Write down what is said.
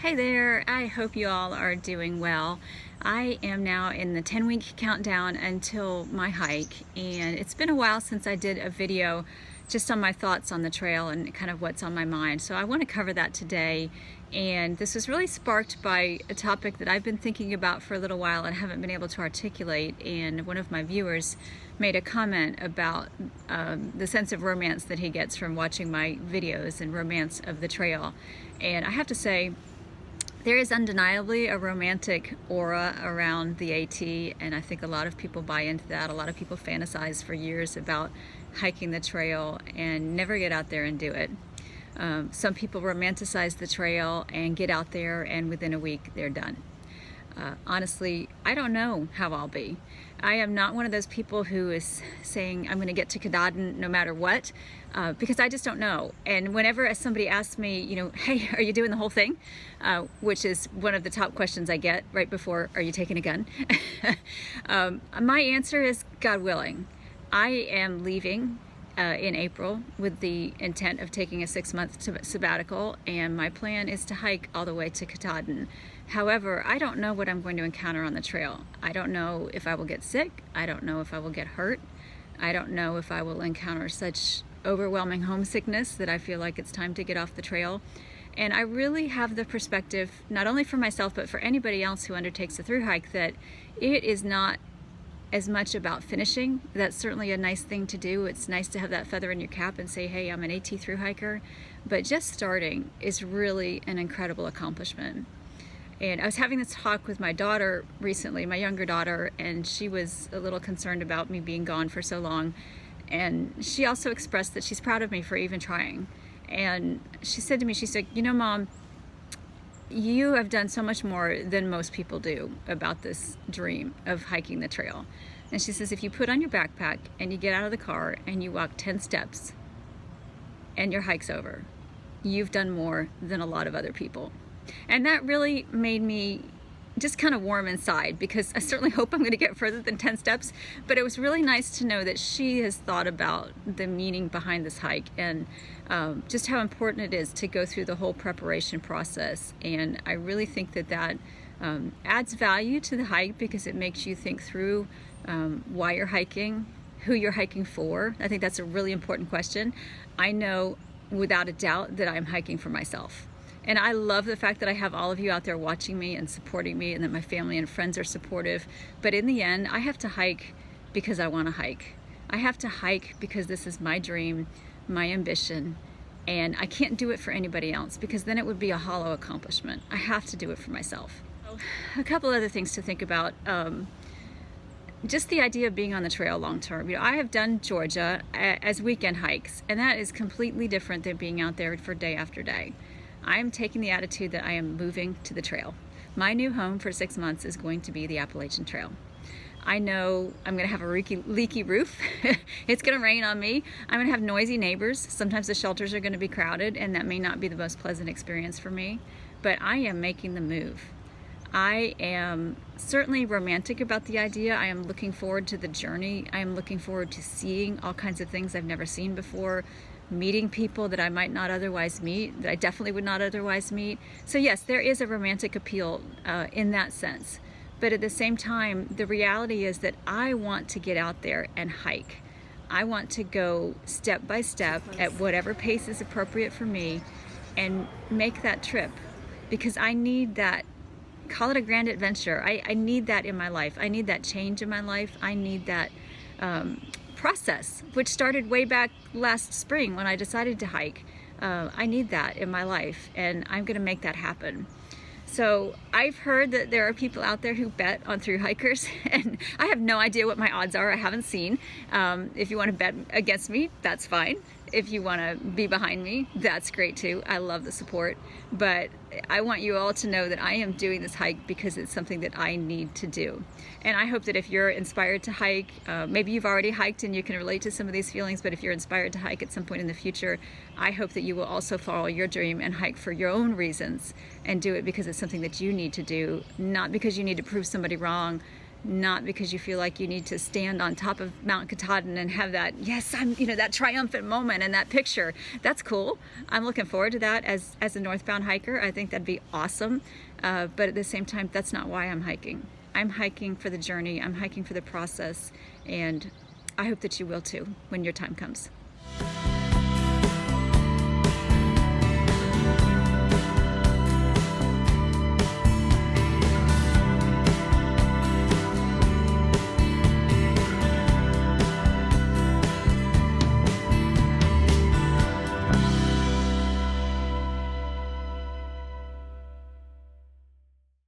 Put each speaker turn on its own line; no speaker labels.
Hey there, I hope you all are doing well. I am now in the 10-week countdown until my hike, and it's been a while since I did a video just on my thoughts on the trail and kind of what's on my mind. So I want to cover that today, and this was really sparked by a topic that I've been thinking about for a little while and haven't been able to articulate, and one of my viewers made a comment about the sense of romance that he gets from watching my videos and romance of the trail. And I have to say, there is undeniably a romantic aura around the AT, and I think a lot of people buy into that. A lot of people fantasize for years about hiking the trail and never get out there and do it. Some people romanticize the trail and get out there, and within a week they're done. Honestly, I don't know how I'll be. I am not one of those people who is saying I'm going to get to Katahdin no matter what, because I just don't know. And whenever somebody asks me, hey, are you doing the whole thing? Which is one of the top questions I get right before, are you taking a gun? My answer is God willing. I am leaving in April with the intent of taking a 6-month sabbatical, and my plan is to hike all the way to Katahdin. However, I don't know what I'm going to encounter on the trail. I don't know if I will get sick. I don't know if I will get hurt. I don't know if I will encounter such overwhelming homesickness that I feel like it's time to get off the trail. And I really have the perspective, not only for myself, but for anybody else who undertakes a thru hike, that it is not as much about finishing. That's certainly a nice thing to do. It's nice to have that feather in your cap and say, hey, I'm an AT thru hiker. But just starting is really an incredible accomplishment. And I was having this talk with my daughter recently, my younger daughter, and she was a little concerned about me being gone for so long. And she also expressed that she's proud of me for even trying. And she said to me, she said, Mom, you have done so much more than most people do about this dream of hiking the trail. And she says, if you put on your backpack and you get out of the car and you walk 10 steps and your hike's over, you've done more than a lot of other people. And that really made me just kind of warm inside, because I certainly hope I'm going to get further than 10 steps. But it was really nice to know that she has thought about the meaning behind this hike, and just how important it is to go through the whole preparation process. And I really think that adds value to the hike, because it makes you think through why you're hiking, who you're hiking for. I think that's a really important question. I know without a doubt that I'm hiking for myself. And I love the fact that I have all of you out there watching me and supporting me, and that my family and friends are supportive. But in the end, I have to hike because I want to hike. I have to hike because this is my dream, my ambition, and I can't do it for anybody else, because then it would be a hollow accomplishment. I have to do it for myself. A couple other things to think about. Just the idea of being on the trail long term. I have done Georgia as weekend hikes, and that is completely different than being out there for day after day. I'm taking the attitude that I am moving to the trail. My new home for 6 months is going to be the Appalachian Trail. I know I'm going to have a leaky roof. It's going to rain on me. I'm going to have noisy neighbors. Sometimes the shelters are going to be crowded, and that may not be the most pleasant experience for me. But I am making the move. I am certainly romantic about the idea. I am looking forward to the journey. I am looking forward to seeing all kinds of things I've never seen before, meeting people that I might not otherwise meet, that I definitely would not otherwise meet. So yes, there is a romantic appeal in that sense. But at the same time, the reality is that I want to get out there and hike. I want to go step by step at whatever pace is appropriate for me and make that trip, because I need that. Call it a grand adventure. I need that in my life. I need that change in my life. I need that process, which started way back last spring when I decided to hike. I need that in my life, and I'm going to make that happen. So I've heard that there are people out there who bet on thru hikers, and I have no idea what my odds are. I haven't seen. If you want to bet against me, that's fine. If you want to be behind me, that's great too. I love the support. But I want you all to know that I am doing this hike because it's something that I need to do. And I hope that if you're inspired to hike, maybe you've already hiked and you can relate to some of these feelings, but if you're inspired to hike at some point in the future, I hope that you will also follow your dream and hike for your own reasons, and do it because it's something that you need to do, not because you need to prove somebody wrong, not because you feel like you need to stand on top of Mount Katahdin and have that, yes, I'm, that triumphant moment and that picture. That's cool. I'm looking forward to that as a northbound hiker. I think that'd be awesome. But at the same time, that's not why I'm hiking. I'm hiking for the journey. I'm hiking for the process. And I hope that you will too when your time comes.